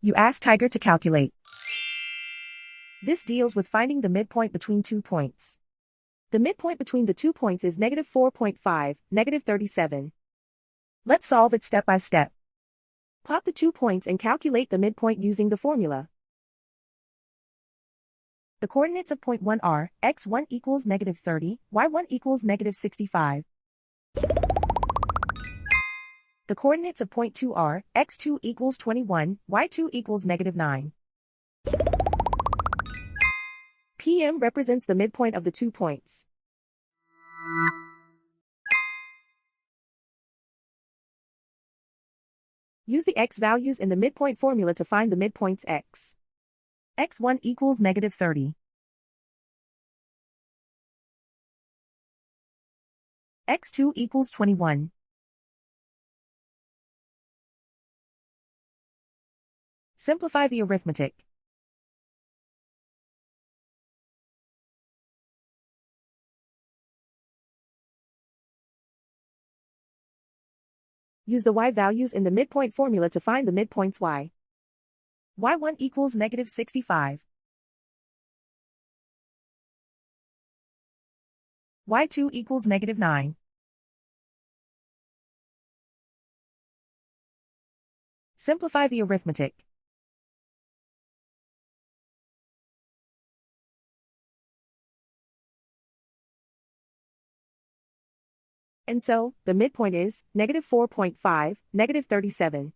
You ask Tiger to calculate. This deals with finding the midpoint between 2 points. The midpoint between the 2 points is -4.5, -37. Let's solve it step by step. Plot the 2 points and calculate the midpoint using the formula. The coordinates of point 1 are, x1 equals -30, y1 equals -65. The coordinates of point 2 are, x2 equals 21, y2 equals -9. PM represents the midpoint of the 2 points. Use the x values in the midpoint formula to find the midpoints x. x1 equals -30. x2 equals 21. Simplify the arithmetic. Use the y values in the midpoint formula to find the midpoints y. y1 equals -65. y2 equals -9. Simplify the arithmetic. And so, the midpoint is -4.5, -37.